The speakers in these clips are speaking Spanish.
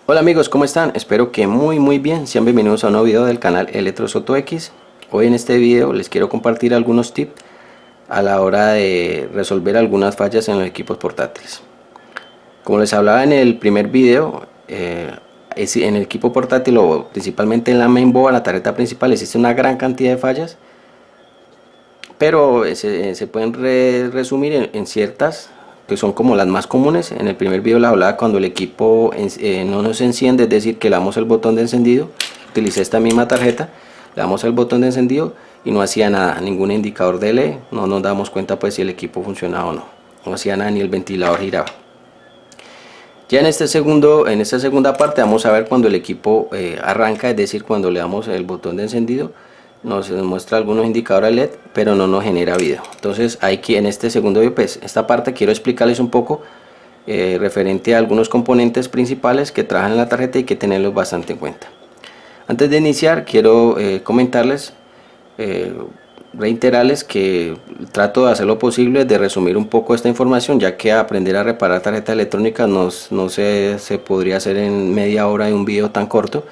Hola amigos, ¿cómo están? Espero que muy bien. Sean bienvenidos a un nuevo video del canal ElectroSotoX. Hoy en este video les quiero compartir algunos tips a la hora de resolver algunas fallas en los equipos portátiles. Como les hablaba en el primer video, en el equipo portátil o principalmente en la mainboard, la tarjeta principal, existe una gran cantidad de fallas, pero se pueden resumir en ciertas que son como las más comunes. En el primer video la hablaba cuando el equipo no nos enciende, es decir, que le damos el botón de encendido. Utilicé esta misma tarjeta, le damos el botón de encendido y no hacía nada, ningún indicador de LED, no nos damos cuenta pues si el equipo funcionaba o no, no hacía nada, ni el ventilador giraba. Ya en esta segunda parte vamos a ver cuando el equipo arranca, es decir, cuando le damos el botón de encendido nos muestra algunos indicadores LED, pero no nos genera video. Entonces aquí en este segundo video, pues esta parte quiero explicarles un poco referente a algunos componentes principales que trabajan en la tarjeta y que tenerlos bastante en cuenta. Antes de iniciar quiero comentarles, reiterarles que trato de hacer lo posible de resumir un poco esta información, ya que aprender a reparar tarjetas electrónicas no se podría hacer en media hora de un video tan corto.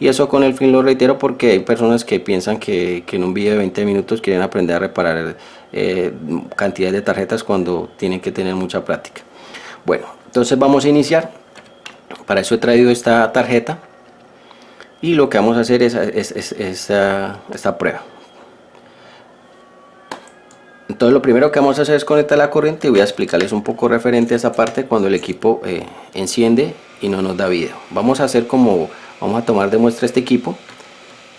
Y eso con el fin lo reitero porque hay personas que piensan que en un video de 20 minutos quieren aprender a reparar cantidades de tarjetas cuando tienen que tener mucha práctica. Bueno, entonces vamos a iniciar. Para eso he traído esta tarjeta y lo que vamos a hacer es esta prueba. Entonces lo primero que vamos a hacer es conectar la corriente y voy a explicarles un poco referente a esa parte cuando el equipo enciende y no nos da video. Vamos a tomar de muestra este equipo,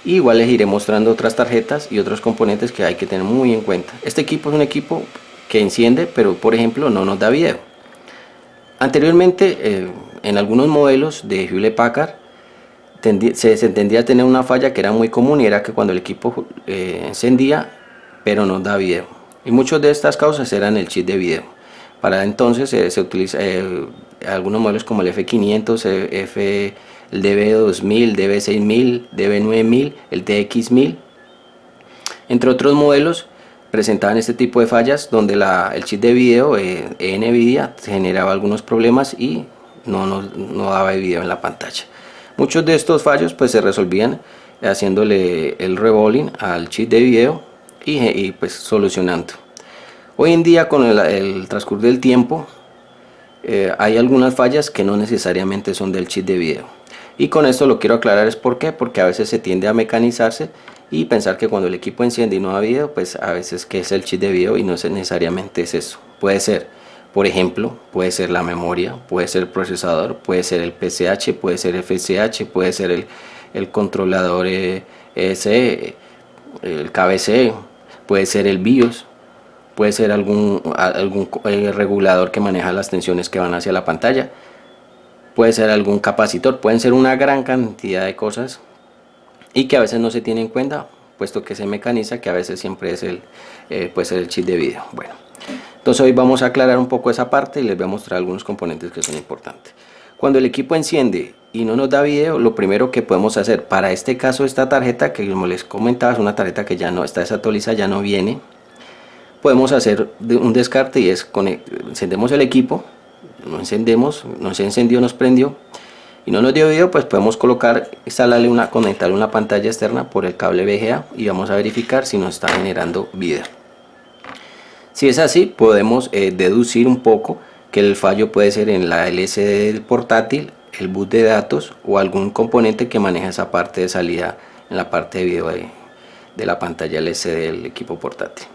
y igual les iré mostrando otras tarjetas y otros componentes que hay que tener muy en cuenta. Este equipo es un equipo que enciende, pero por ejemplo no nos da video. Anteriormente en algunos modelos de Hewlett Packard se tendía a tener una falla que era muy común, y era que cuando el equipo encendía pero no da video, y muchas de estas causas eran el chip de video. Para entonces se utiliza algunos modelos como el F500, el DB2000, DB6000, DB9000, el TX1000, entre otros modelos presentaban este tipo de fallas donde el chip de video NVIDIA generaba algunos problemas y no daba video en la pantalla. Muchos de estos fallos pues se resolvían haciéndole el rebolling al chip de video y pues solucionando. Hoy en día, con el transcurso del tiempo, hay algunas fallas que no necesariamente son del chip de video, y con esto lo quiero aclarar. Es porque a veces se tiende a mecanizarse y pensar que cuando el equipo enciende y no da video, pues a veces que es el chip de video, y no necesariamente es eso. Puede ser, por ejemplo, puede ser la memoria, puede ser el procesador, puede ser el PCH, puede ser FSH, puede ser el controlador ESE, el KBC, puede ser el BIOS, puede ser algún regulador que maneja las tensiones que van hacia la pantalla, puede ser algún capacitor, pueden ser una gran cantidad de cosas y que a veces no se tiene en cuenta, puesto que se mecaniza que a veces siempre es puede ser el chip de video. Bueno, entonces hoy vamos a aclarar un poco esa parte y les voy a mostrar algunos componentes que son importantes. Cuando el equipo enciende y no nos da video, lo primero que podemos hacer, para este caso esta tarjeta que como les comentaba es una tarjeta que ya no está desactualizada, ya no viene, podemos hacer un descarte, y es encendemos el equipo, no encendemos, no se encendió, nos prendió y no nos dio video, pues podemos conectarle una pantalla externa por el cable VGA y vamos a verificar si nos está generando video. Si es así, podemos deducir un poco que el fallo puede ser en la LCD del portátil, el bus de datos o algún componente que maneja esa parte de salida en la parte de video de la pantalla LCD del equipo portátil.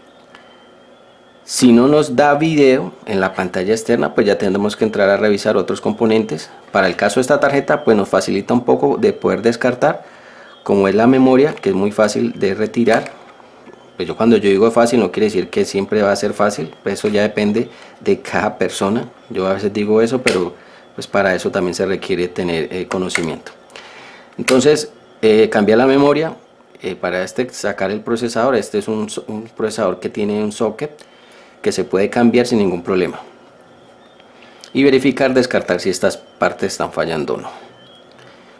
Si no nos da video en la pantalla externa, pues ya tendremos que entrar a revisar otros componentes. Para el caso de esta tarjeta, pues nos facilita un poco de poder descartar, como es la memoria, que es muy fácil de retirar. Pues cuando yo digo fácil, no quiere decir que siempre va a ser fácil, pues eso ya depende de cada persona. Yo a veces digo eso, pero pues para eso también se requiere tener conocimiento. Entonces, cambiar la memoria, para sacar el procesador. Este es un procesador que tiene un socket que se puede cambiar sin ningún problema, y verificar, descartar si estas partes están fallando o no.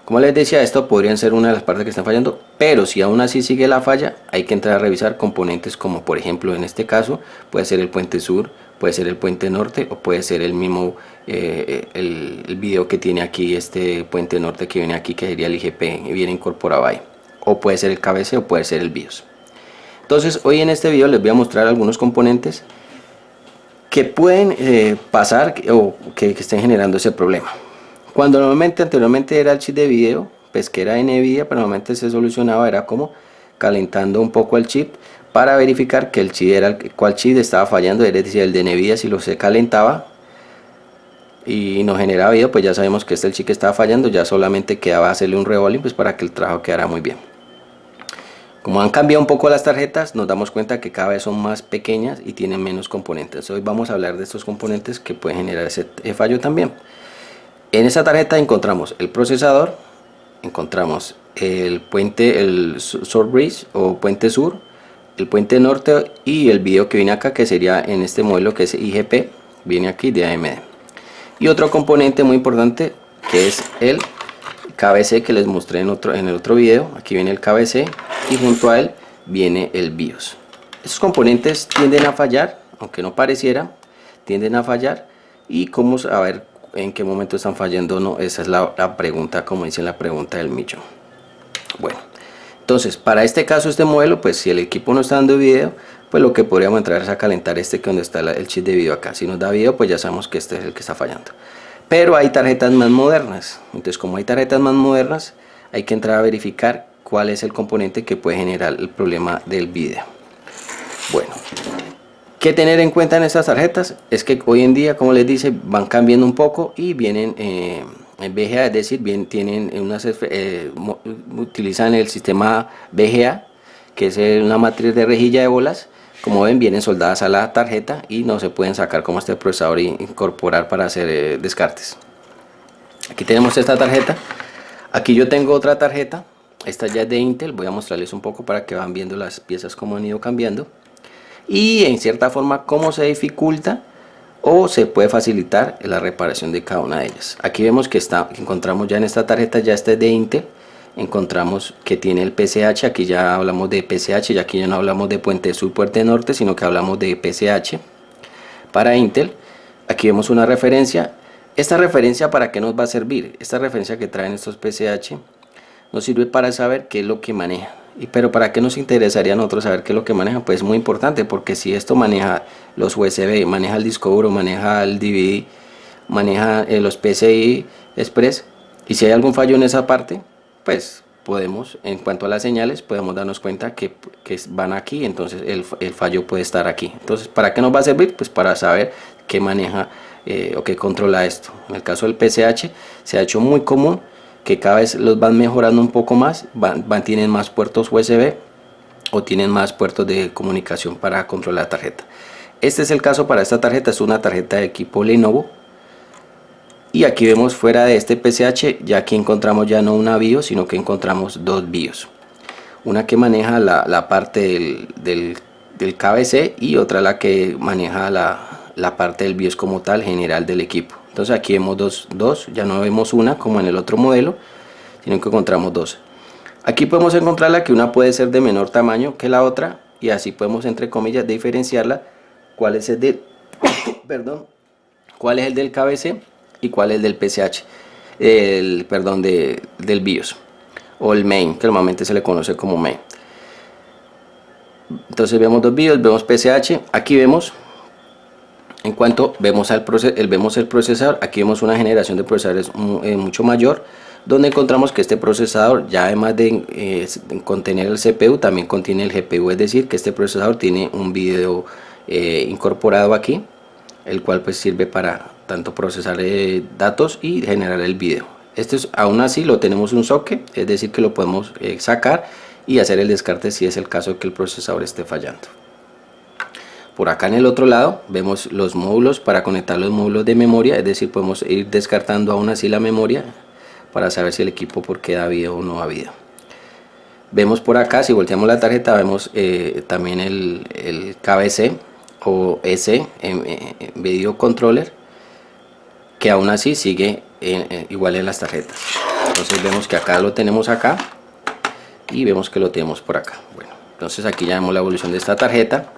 Como les decía, esto podrían ser una de las partes que están fallando, pero si aún así sigue la falla, hay que entrar a revisar componentes como por ejemplo en este caso puede ser el puente sur, puede ser el puente norte o puede ser el mismo el video que tiene aquí, este puente norte que viene aquí, que sería el IGP, viene incorporado ahí, o puede ser el KBC o puede ser el BIOS. Entonces hoy en este video les voy a mostrar algunos componentes que pueden pasar o que estén generando ese problema. Cuando anteriormente era el chip de video, pues que era de Nvidia, pero normalmente se solucionaba era como calentando un poco el chip para verificar que el chip era cuál chip estaba fallando, es decir, el de Nvidia. Si lo se calentaba y no generaba video, pues ya sabemos que este es el chip que estaba fallando, ya solamente quedaba hacerle un revolving pues para que el trabajo quedara muy bien. Como han cambiado un poco las tarjetas, nos damos cuenta que cada vez son más pequeñas y tienen menos componentes. Hoy vamos a hablar de estos componentes que pueden generar ese fallo también. En esta tarjeta encontramos el procesador, encontramos el puente, el Sur Bridge o puente sur, el puente norte y el video que viene acá, que sería en este modelo que es IGP, viene aquí de AMD. Y otro componente muy importante que es el KBC, que les mostré en el otro video. Aquí viene el KBC y junto a él viene el BIOS. Estos componentes tienden a fallar, aunque no pareciera, tienden a fallar. Y cómo saber en qué momento están fallando o no, esa es la pregunta, como dice la pregunta del millón. Bueno, entonces para este caso, este modelo, pues si el equipo no está dando video, pues lo que podríamos entrar es a calentar que donde está el chip de video acá. Si nos da video, pues ya sabemos que este es el que está fallando. Pero hay tarjetas más modernas, entonces como hay tarjetas más modernas, hay que entrar a verificar cuál es el componente que puede generar el problema del video. Bueno, ¿qué tener en cuenta en estas tarjetas? Es que hoy en día, como les dice, van cambiando un poco y vienen en VGA, es decir, tienen utilizan el sistema VGA, que es una matriz de rejilla de bolas. Como ven, vienen soldadas a la tarjeta y no se pueden sacar como este procesador e incorporar para hacer descartes. Aquí tenemos esta tarjeta. Aquí yo tengo otra tarjeta. Esta ya es de Intel. Voy a mostrarles un poco para que van viendo las piezas cómo han ido cambiando. Y en cierta forma cómo se dificulta o se puede facilitar la reparación de cada una de ellas. Aquí vemos que encontramos ya en esta tarjeta, ya esta es de Intel. Encontramos que tiene el PCH, aquí ya hablamos de PCH, y aquí ya no hablamos de puente sur, puente norte, sino que hablamos de PCH para Intel. Aquí vemos una referencia. Esta referencia, ¿para qué nos va a servir? Esta referencia que traen estos PCH nos sirve para saber qué es lo que maneja. Pero ¿para qué nos interesaría a nosotros saber qué es lo que maneja? Pues es muy importante, porque si esto maneja los USB, maneja el disco duro, maneja el DVD, maneja los PCI Express, y si hay algún fallo en esa parte, pues podemos, en cuanto a las señales, podemos darnos cuenta que van aquí, entonces el fallo puede estar aquí. Entonces, ¿para qué nos va a servir? Pues para saber qué maneja o qué controla esto. En el caso del PCH se ha hecho muy común que cada vez los van mejorando un poco más, tienen más puertos USB o tienen más puertos de comunicación para controlar la tarjeta. Este es el caso para esta tarjeta, es una tarjeta de equipo Lenovo. Y aquí vemos fuera de este PCH, ya aquí encontramos ya no una BIOS, sino que encontramos dos BIOS. Una que maneja la parte del KBC y otra la que maneja la parte del BIOS como tal, general del equipo. Entonces aquí vemos dos, ya no vemos una como en el otro modelo, sino que encontramos dos. Aquí podemos encontrarla que una puede ser de menor tamaño que la otra, y así podemos, entre comillas, diferenciarla cuál es el del perdón, cuál es el del KBC y cuál es el del PCH, del BIOS o el main, que normalmente se le conoce como main. Entonces vemos dos BIOS, vemos PCH. Aquí vemos, en cuanto vemos el procesador, aquí vemos una generación de procesadores mucho mayor, donde encontramos que este procesador, ya además de contener el CPU, también contiene el GPU, es decir, que este procesador tiene un video incorporado aquí, el cual pues sirve para tanto procesar datos y generar el video. Aún así lo tenemos un socket, es decir, que lo podemos sacar y hacer el descarte si es el caso de que el procesador esté fallando. Por acá en el otro lado vemos los módulos para conectar los módulos de memoria, es decir, podemos ir descartando aún así la memoria para saber si el equipo por qué da video o no da video. Vemos por acá, si volteamos la tarjeta, vemos también el KBC o Video Controller, que aún así sigue igual en las tarjetas. Entonces vemos que acá lo tenemos acá y vemos que lo tenemos por acá. Bueno, entonces aquí ya vemos la evolución de esta tarjeta.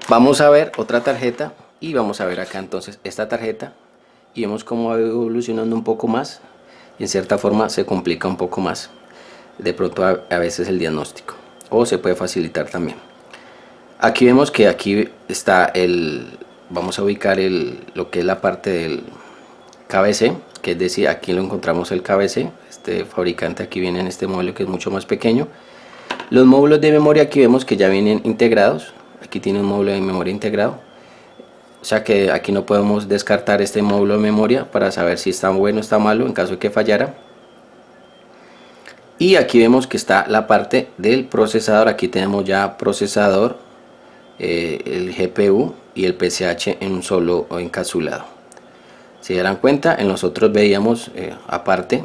Vamos a ver otra tarjeta y vamos a ver acá entonces esta tarjeta y vemos cómo va evolucionando un poco más y en cierta forma se complica un poco más de pronto a veces el diagnóstico, o se puede facilitar también. Aquí vemos que aquí está vamos a ubicar lo que es la parte del KBC, que es decir, aquí lo encontramos el KBC. Este fabricante aquí viene en este modelo que es mucho más pequeño. Los módulos de memoria aquí vemos que ya vienen integrados. Aquí tiene un módulo de memoria integrado, o sea que aquí no podemos descartar este módulo de memoria para saber si está bueno o está malo en caso de que fallara. Y aquí vemos que está la parte del procesador. Aquí tenemos ya procesador, el GPU y el PCH en un solo encapsulado. Si se dan cuenta, en los otros veíamos aparte,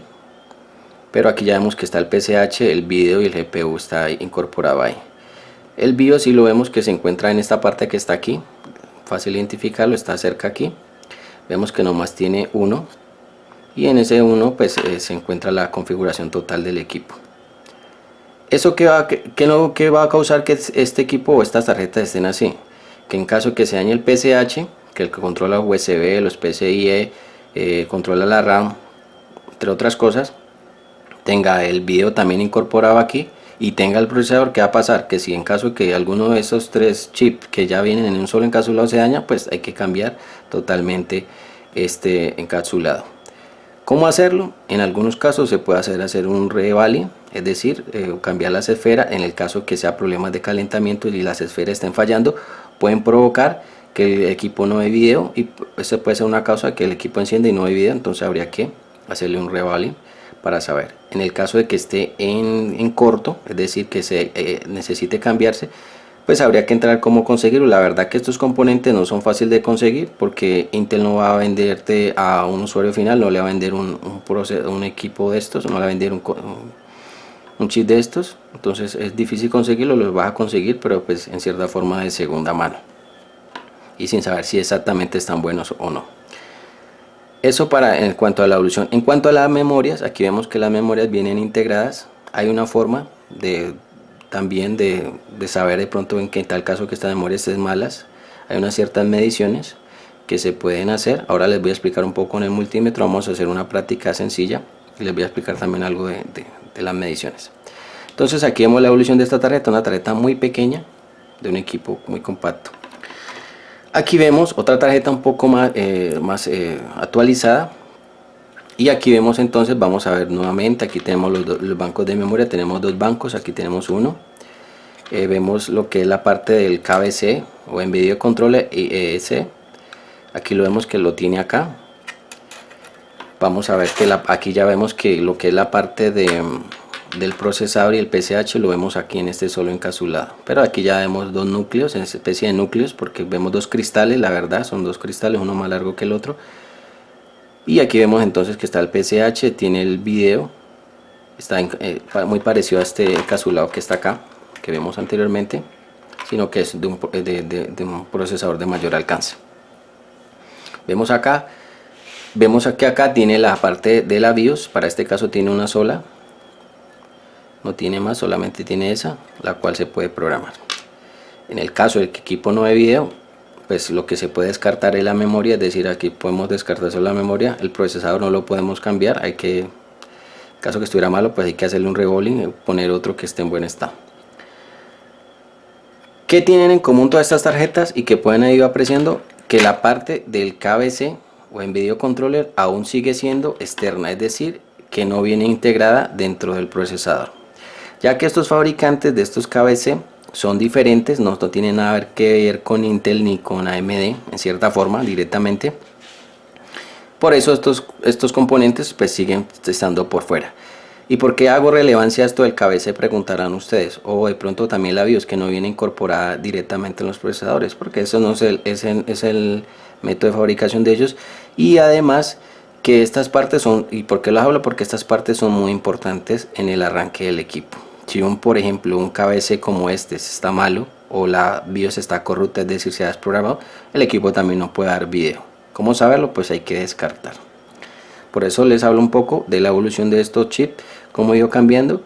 pero aquí ya vemos que está el PCH, el video y el GPU está incorporado ahí. El BIOS sí lo vemos que se encuentra en esta parte que está aquí, fácil identificarlo, está cerca aquí. Vemos que nomás tiene uno y en ese uno pues se encuentra la configuración total del equipo. ¿Eso qué va a causar que este equipo o estas tarjetas estén así? Que en caso que se dañe el PCH, que el que controla USB, los PCIe, controla la RAM, entre otras cosas, tenga el video también incorporado aquí y tenga el procesador, ¿qué va a pasar? Que si en caso que alguno de esos tres chips que ya vienen en un solo encapsulado se daña, pues hay que cambiar totalmente este encapsulado. ¿Cómo hacerlo? En algunos casos se puede hacer un reevaluate, es decir, cambiar las esferas. En el caso que sea problemas de calentamiento y las esferas estén fallando, pueden provocar que el equipo no dé video, y eso puede ser una causa que el equipo enciende y no dé video. Entonces habría que hacerle un reevaluate para saber. En el caso de que esté en corto, es decir, que se necesite cambiarse, pues habría que entrar cómo conseguirlo. La verdad que estos componentes no son fáciles de conseguir, porque Intel no va a venderte a un usuario final, no le va a vender un equipo de estos, no le va a vender un chip de estos. Entonces es difícil conseguirlo, los vas a conseguir, pero pues en cierta forma de segunda mano y sin saber si exactamente están buenos o no. Eso en cuanto a la evolución. En cuanto a las memorias, aquí vemos que las memorias vienen integradas. Hay una forma también de saber de pronto en qué tal caso que estas memorias estén malas. Hay unas ciertas mediciones que se pueden hacer. Ahora les voy a explicar un poco en el multímetro. Vamos a hacer una práctica sencilla y les voy a explicar también algo de las mediciones. Entonces aquí vemos la evolución de esta tarjeta, una tarjeta muy pequeña de un equipo muy compacto. Aquí vemos otra tarjeta un poco más actualizada, y aquí vemos entonces, vamos a ver nuevamente, aquí tenemos los bancos de memoria. Tenemos dos bancos, aquí tenemos uno. Vemos lo que es la parte del KBC o en Video Controller EEC. Aquí lo vemos que lo tiene acá. Vamos a ver que aquí ya vemos que lo que es la parte del procesador y el PCH lo vemos aquí en este solo encapsulado, pero aquí ya vemos dos núcleos, en especie de núcleos, porque vemos dos cristales. La verdad son dos cristales, uno más largo que el otro. Y aquí vemos entonces que está el PCH, tiene el video, está muy parecido a este encapsulado que está acá, que vemos anteriormente, sino que es de un procesador de mayor alcance. Vemos que acá tiene la parte de la BIOS. Para este caso tiene una sola, no tiene más, solamente tiene esa, la cual se puede programar. En el caso del que equipo no de video, pues lo que se puede descartar es la memoria, es decir, aquí podemos descartar solo la memoria. El procesador no lo podemos cambiar, en caso que estuviera malo, pues hay que hacerle un revolving, poner otro que esté en buen estado. ¿Qué tienen en común todas estas tarjetas y que pueden ir apreciando? Que la parte del KBC o en Video Controller aún sigue siendo externa, es decir, que no viene integrada dentro del procesador, ya que estos fabricantes de estos KBC son diferentes, no tienen nada que ver con Intel ni con AMD en cierta forma directamente. Por eso estos componentes pues siguen estando por fuera. ¿Y por qué hago relevancia a esto del KBC? Preguntarán ustedes, o de pronto también la BIOS, que no viene incorporada directamente en los procesadores, porque eso no es el método de fabricación de ellos. Y además que estas partes son, ¿y por qué las hablo? Porque estas partes son muy importantes en el arranque del equipo. Si por ejemplo un KBC como este está malo, o la BIOS está corrupta, es decir, se ha desprogramado, el equipo también no puede dar video. ¿Cómo saberlo? Pues hay que descartar. Por eso les hablo un poco de la evolución de estos chips, cómo ha ido cambiando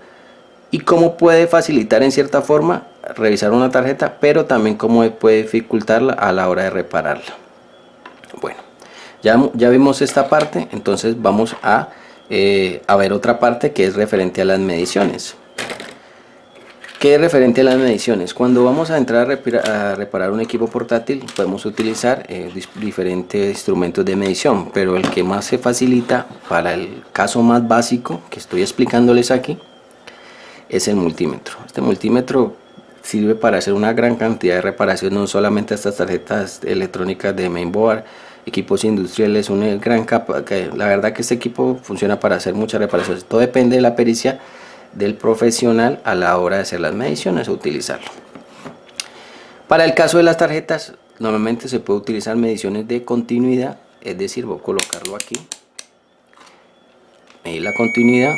y cómo puede facilitar en cierta forma revisar una tarjeta, pero también cómo puede dificultarla a la hora de repararla. Bueno, ya vimos esta parte, entonces vamos a ver otra parte que es referente a las mediciones. ¿Qué es referente a las mediciones? Cuando vamos a entrar a reparar un equipo portátil, podemos utilizar diferentes instrumentos de medición, pero el que más se facilita para el caso más básico que estoy explicándoles aquí es el multímetro. Este multímetro sirve para hacer una gran cantidad de reparaciones, no solamente a estas tarjetas electrónicas de mainboard, equipos industriales, una gran capa. La verdad que este equipo funciona para hacer muchas reparaciones. Todo depende de la pericia del profesional a la hora de hacer las mediciones o utilizarlo. Para el caso de las tarjetas, normalmente se puede utilizar mediciones de continuidad, es decir, voy a colocarlo aquí, medir la continuidad,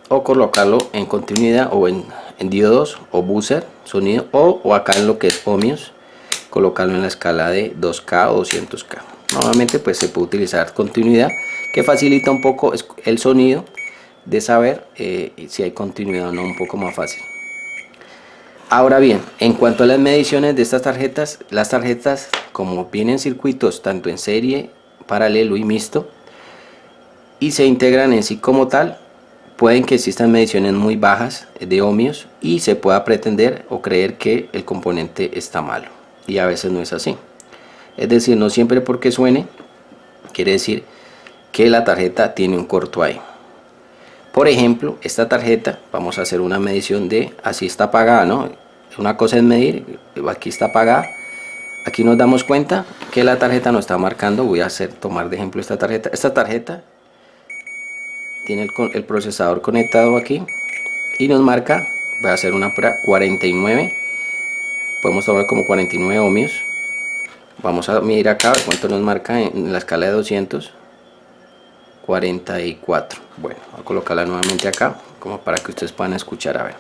o colocarlo en continuidad o en diodos o buzzer, sonido, o acá en lo que es ohmios, colocarlo en la escala de 2K o 200K. Normalmente pues se puede utilizar continuidad, que facilita un poco el sonido de saber si hay continuidad o no, un poco más fácil. Ahora bien, en cuanto a las mediciones de estas tarjetas, las tarjetas como vienen circuitos tanto en serie, paralelo y mixto, y se integran en sí como tal, pueden que existan mediciones muy bajas de ohmios y se pueda pretender o creer que el componente está malo, y a veces no es así. Es decir, no siempre porque suene quiere decir que la tarjeta tiene un corto ahí. Por ejemplo, esta tarjeta, vamos a hacer una medición de, así está apagada, ¿no? Una cosa es medir, aquí está apagada. Aquí nos damos cuenta que la tarjeta nos está marcando. Voy a tomar de ejemplo esta tarjeta. Esta tarjeta tiene el procesador conectado aquí y nos marca, voy a hacer una prueba, 49. Podemos tomar como 49 ohmios. Vamos a medir acá cuánto nos marca en la escala de 200. 44. Bueno, voy a colocarla nuevamente acá como para que ustedes puedan escuchar. A ver,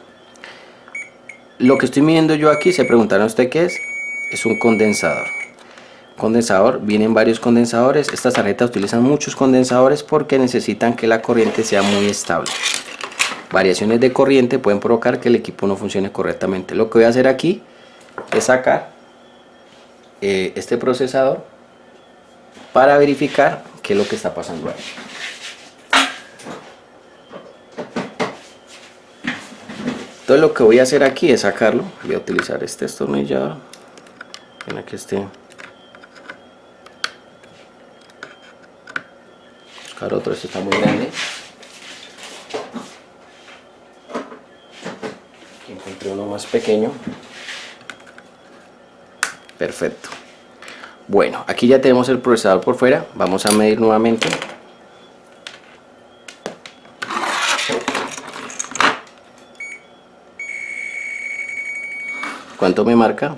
lo que estoy midiendo yo aquí, se preguntaron usted qué es un condensador. Condensador, vienen varios condensadores. Estas tarjetas utilizan muchos condensadores porque necesitan que la corriente sea muy estable. Variaciones de corriente pueden provocar que el equipo no funcione correctamente. Lo que voy a hacer aquí es sacar este procesador para verificar qué es lo que está pasando ahí. Entonces lo que voy a hacer aquí es sacarlo. Voy a utilizar este destornillador en que esté. Buscar otro, este está muy grande. Aquí encontré uno más pequeño. Perfecto. Bueno, aquí ya tenemos el procesador por fuera. Vamos a medir nuevamente. ¿Cuánto me marca?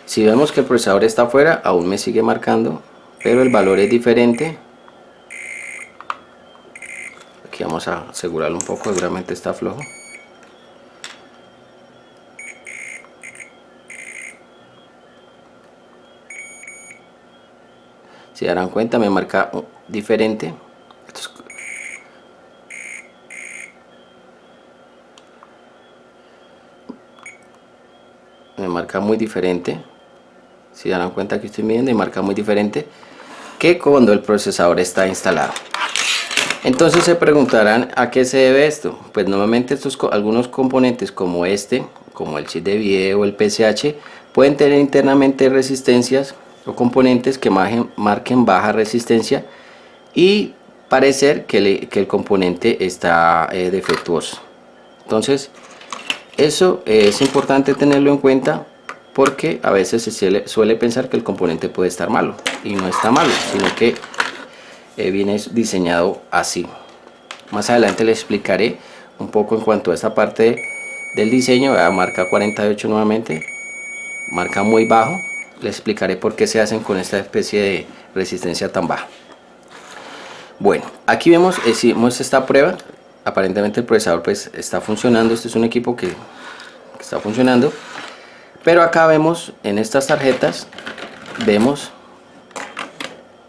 Si vemos que el procesador está afuera, aún me sigue marcando, pero el valor es diferente. Aquí vamos a asegurarlo un poco, seguramente está flojo. Si darán cuenta, me marca diferente. Me marca muy diferente. Si darán cuenta que estoy midiendo y marca muy diferente que cuando el procesador está instalado. Entonces se preguntarán a qué se debe esto. Pues normalmente algunos componentes como como el chip de video o el PCH, pueden tener internamente resistencias o componentes que marquen baja resistencia y parecer que el componente está defectuoso. Entonces eso es importante tenerlo en cuenta, porque a veces se suele pensar que el componente puede estar malo, y no está malo, sino que viene diseñado así. Más adelante les explicaré un poco en cuanto a esta parte del diseño. Marca 48 nuevamente, marca muy bajo. Les explicaré por qué se hacen con esta especie de resistencia tan baja. Bueno, aquí hicimos esta prueba. Aparentemente el procesador pues está funcionando. Este es un equipo que está funcionando, pero acá vemos en estas tarjetas, vemos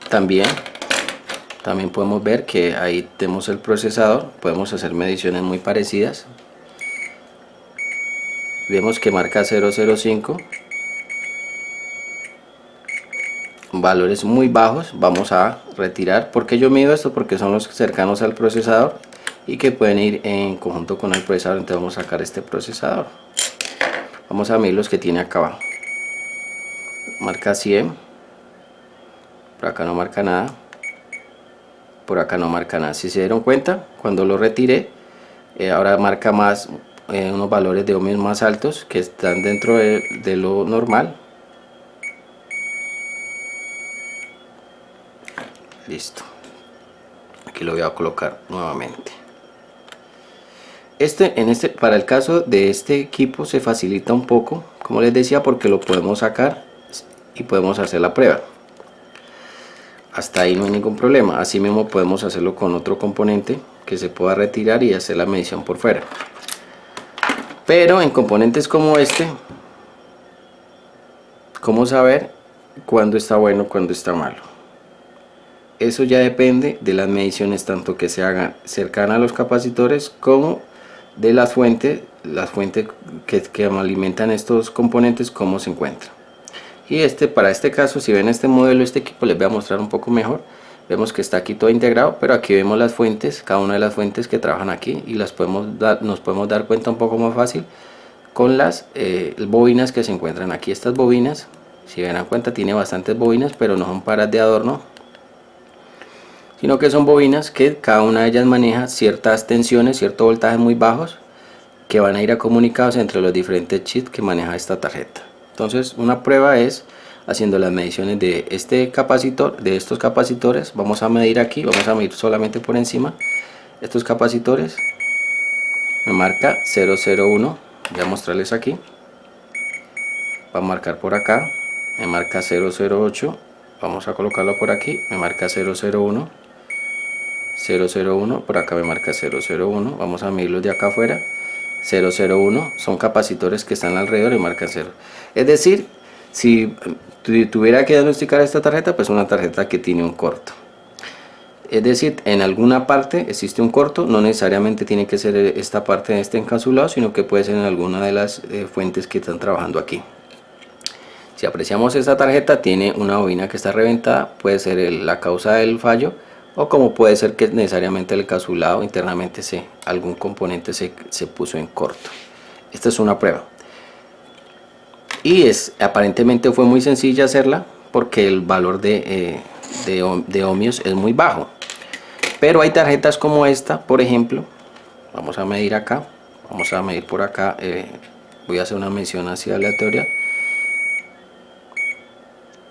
también podemos ver que ahí tenemos el procesador. Podemos hacer mediciones muy parecidas. vemos que marca 005, valores muy bajos. Vamos a retirar. ¿Por qué yo mido esto? Porque son los cercanos al procesador y que pueden ir en conjunto con el procesador. Entonces vamos a sacar este procesador, vamos a medir los que tiene acá abajo. Marca 100, por acá no marca nada, por acá no marca nada. Si se dieron cuenta, cuando lo retiré, ahora marca más, unos valores de ohmios más altos que están dentro de lo normal. Listo, aquí lo voy a colocar nuevamente. Para el caso de este equipo se facilita un poco, como les decía, porque lo podemos sacar y podemos hacer la prueba. Hasta ahí no hay ningún problema. Así mismo podemos hacerlo con otro componente que se pueda retirar y hacer la medición por fuera. Pero en componentes como este, ¿cómo saber cuándo está bueno, cuándo está malo? Eso ya depende de las mediciones tanto que se hagan cercanas a los capacitores como de las fuentes que alimentan estos componentes, cómo se encuentran. Y para este caso, si ven este modelo, este equipo, les voy a mostrar un poco mejor. Vemos que está aquí todo integrado, pero aquí vemos las fuentes, cada una de las fuentes que trabajan aquí, y nos podemos dar cuenta un poco más fácil con las bobinas que se encuentran aquí. Estas bobinas, si ven cuenta, tiene bastantes bobinas, pero no son paras de adorno, sino que son bobinas que cada una de ellas maneja ciertas tensiones, ciertos voltajes muy bajos, que van a ir comunicados entre los diferentes chips que maneja esta tarjeta. Entonces, una prueba es haciendo las mediciones de este capacitor, de estos capacitores. Vamos a medir aquí, vamos a medir solamente por encima estos capacitores. Me marca 001, voy a mostrarles aquí. Va a marcar por acá, me marca 008, vamos a colocarlo por aquí, me marca 001, 001, por acá me marca 001, vamos a medirlos de acá afuera, 001, son capacitores que están alrededor y marcan 0. Es decir, si tuviera que diagnosticar esta tarjeta, pues una tarjeta que tiene un corto. Es decir, en alguna parte existe un corto, no necesariamente tiene que ser esta parte de este encapsulado, sino que puede ser en alguna de las fuentes que están trabajando aquí. Si apreciamos esta tarjeta, tiene una bobina que está reventada, puede ser la causa del fallo, o como puede ser que necesariamente el encapsulado internamente algún componente se puso en corto. Esta es una prueba. Y aparentemente fue muy sencilla hacerla porque el valor de ohmios es muy bajo. Pero hay tarjetas como esta, por ejemplo. Vamos a medir acá, vamos a medir por acá. Voy a hacer una medición así aleatoria.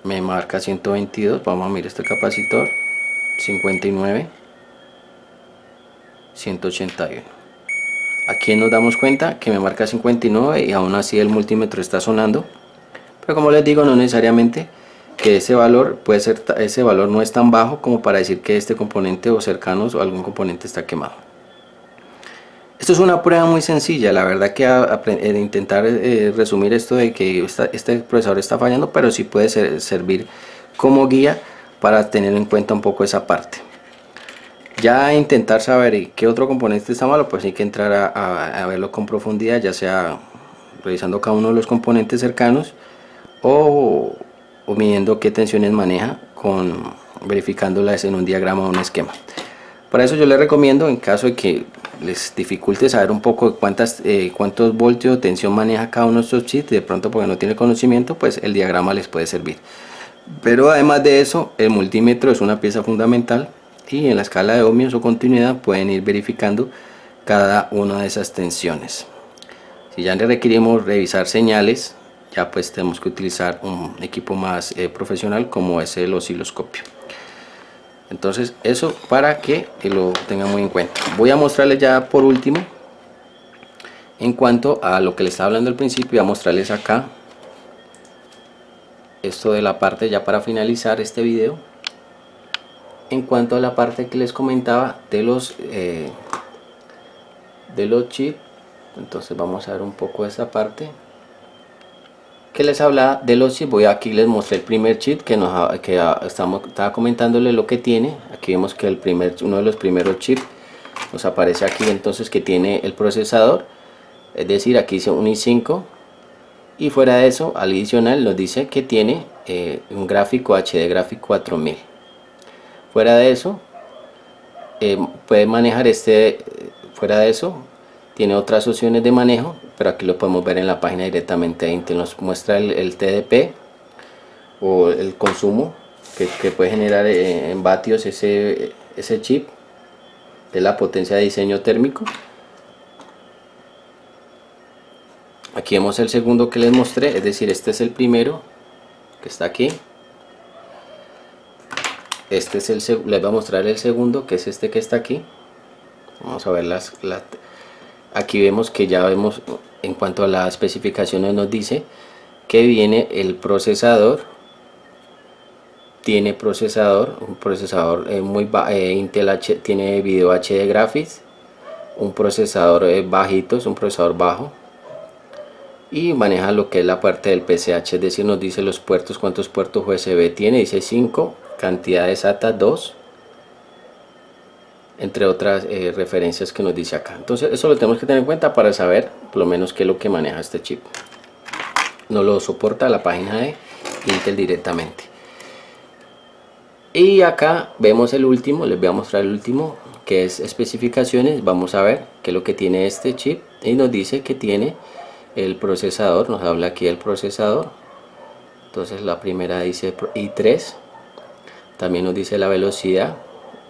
Me marca 122, vamos a medir este capacitor, 59, 181. Aquí nos damos cuenta que me marca 59 y aún así el multímetro está sonando. Pero como les digo, no necesariamente que ese valor no es tan bajo como para decir que este componente o cercanos o algún componente está quemado. Esto es una prueba muy sencilla, la verdad que intentar resumir esto de que este procesador está fallando, pero sí puede servir como guía para tener en cuenta un poco esa parte. Ya intentar saber qué otro componente está malo, pues hay que entrar a verlo con profundidad, ya sea revisando cada uno de los componentes cercanos o midiendo qué tensiones maneja, verificándolas en un diagrama o un esquema. Para eso yo les recomiendo, en caso de que les dificulte saber un poco cuántos voltios o tensión maneja cada uno de estos chips, de pronto porque no tiene conocimiento, pues el diagrama les puede servir. Pero además de eso, el multímetro es una pieza fundamental y en la escala de ohmios o continuidad pueden ir verificando cada una de esas tensiones. Si ya requerimos revisar señales, ya pues tenemos que utilizar un equipo más profesional como es el osciloscopio. Entonces eso para que lo tengan muy en cuenta. Voy a mostrarles ya por último, en cuanto a lo que les estaba hablando al principio, voy a mostrarles acá esto de la parte, ya para finalizar este video, en cuanto a la parte que les comentaba de los chips. Entonces vamos a ver un poco esa parte que les hablaba de los chips. Aquí les mostré el primer chip que estaba comentándole lo que tiene. Aquí vemos que uno de los primeros chips nos aparece aquí, entonces, que tiene el procesador, es decir, aquí dice un i5, y fuera de eso, adicional nos dice que tiene un gráfico HD Graphics 4000. Fuera de eso, puede manejar fuera de eso, tiene otras opciones de manejo, pero aquí lo podemos ver en la página directamente de Intel. Nos muestra el TDP o el consumo que puede generar en vatios ese chip, de la potencia de diseño térmico. Aquí vemos el segundo que les mostré, es decir, este es el primero que está aquí. Este es les voy a mostrar el segundo, que es este que está aquí. Vamos a ver aquí vemos que ya vemos, en cuanto a las especificaciones, nos dice que viene el procesador. Tiene un procesador Intel tiene video HD Graphics, un procesador bajito, es un procesador bajo, y maneja lo que es la parte del PCH, es decir, nos dice los puertos, cuántos puertos USB tiene, dice 5, cantidad de SATA 2, entre otras referencias que nos dice acá. Entonces eso lo tenemos que tener en cuenta para saber por lo menos qué es lo que maneja este chip. No lo soporta la página de Intel directamente. Y acá vemos el último, les voy a mostrar el último, que es especificaciones. Vamos a ver qué es lo que tiene este chip, y nos dice que tiene el procesador, nos habla aquí del procesador. Entonces la primera dice i3, también nos dice la velocidad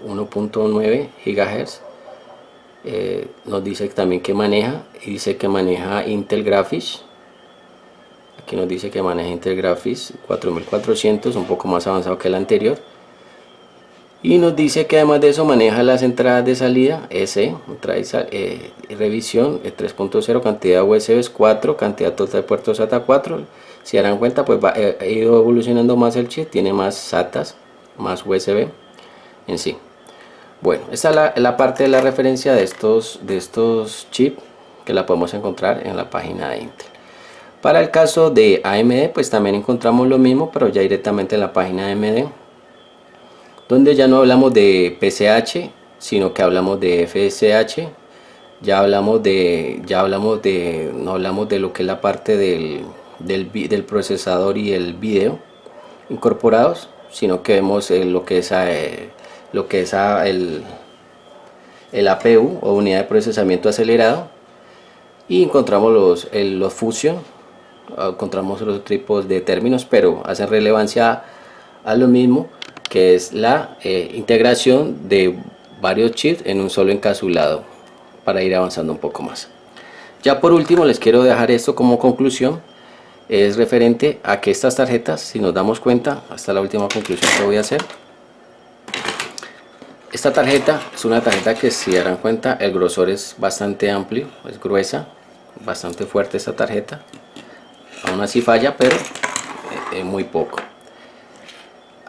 1.9 GHz, nos dice también que maneja, y dice que maneja Intel Graphics. Aquí nos dice que maneja Intel Graphics 4400, un poco más avanzado que el anterior. Y nos dice que además de eso maneja las entradas de salida revisión 3.0, cantidad de USB 4, cantidad total de puertos SATA 4. Si darán cuenta, pues ha ido evolucionando más el chip, tiene más SATAs, más USB en sí. Bueno, esta es la parte de la referencia de estos chips, que la podemos encontrar en la página de Intel. Para el caso de AMD, pues también encontramos lo mismo, pero ya directamente en la página de AMD, donde ya no hablamos de PCH, sino que hablamos de FSH. No hablamos de lo que es la parte del procesador y el video incorporados, sino que vemos lo que es el APU o unidad de procesamiento acelerado, y encontramos los Fusion, encontramos otros tipos de términos, pero hacen relevancia a lo mismo, que es la integración de varios chips en un solo encapsulado, para ir avanzando un poco más. Ya por último les quiero dejar esto como conclusión, es referente a que estas tarjetas, si nos damos cuenta, hasta la última conclusión que voy a hacer, esta tarjeta es una tarjeta que, si darán cuenta, el grosor es bastante amplio, es gruesa, bastante fuerte esta tarjeta. Aún así falla, pero muy poco.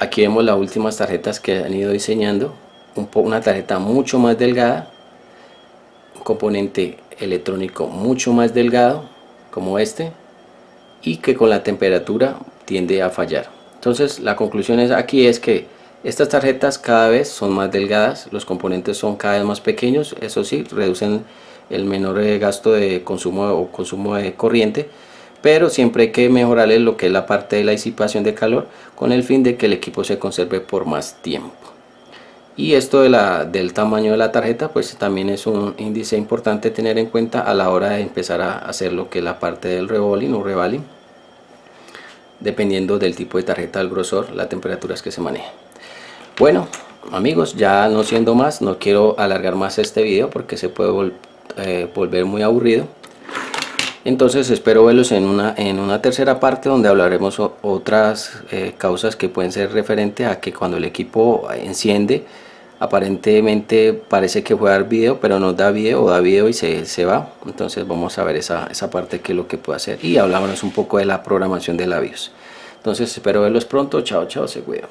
Aquí vemos las últimas tarjetas que han ido diseñando, una tarjeta mucho más delgada, un componente electrónico mucho más delgado como este, y que con la temperatura tiende a fallar. Entonces la conclusión aquí es que estas tarjetas cada vez son más delgadas, los componentes son cada vez más pequeños, eso sí, reducen el menor gasto de consumo de corriente, pero siempre hay que mejorarle lo que es la parte de la disipación de calor, con el fin de que el equipo se conserve por más tiempo. Y esto del tamaño de la tarjeta, pues también es un índice importante tener en cuenta a la hora de empezar a hacer lo que es la parte del revolving o revaling, dependiendo del tipo de tarjeta, el grosor, las temperaturas que se manejen. Bueno amigos, ya no siendo más, no quiero alargar más este video porque se puede volver muy aburrido. Entonces espero verlos en una tercera parte, donde hablaremos otras causas que pueden ser referente a que cuando el equipo enciende, aparentemente parece que puede dar video, pero no da video, o da video y se va. Entonces vamos a ver esa parte, que es lo que puede hacer, y hablamos un poco de la programación de la BIOS. Entonces espero verlos pronto. Chao, chao, se cuidan.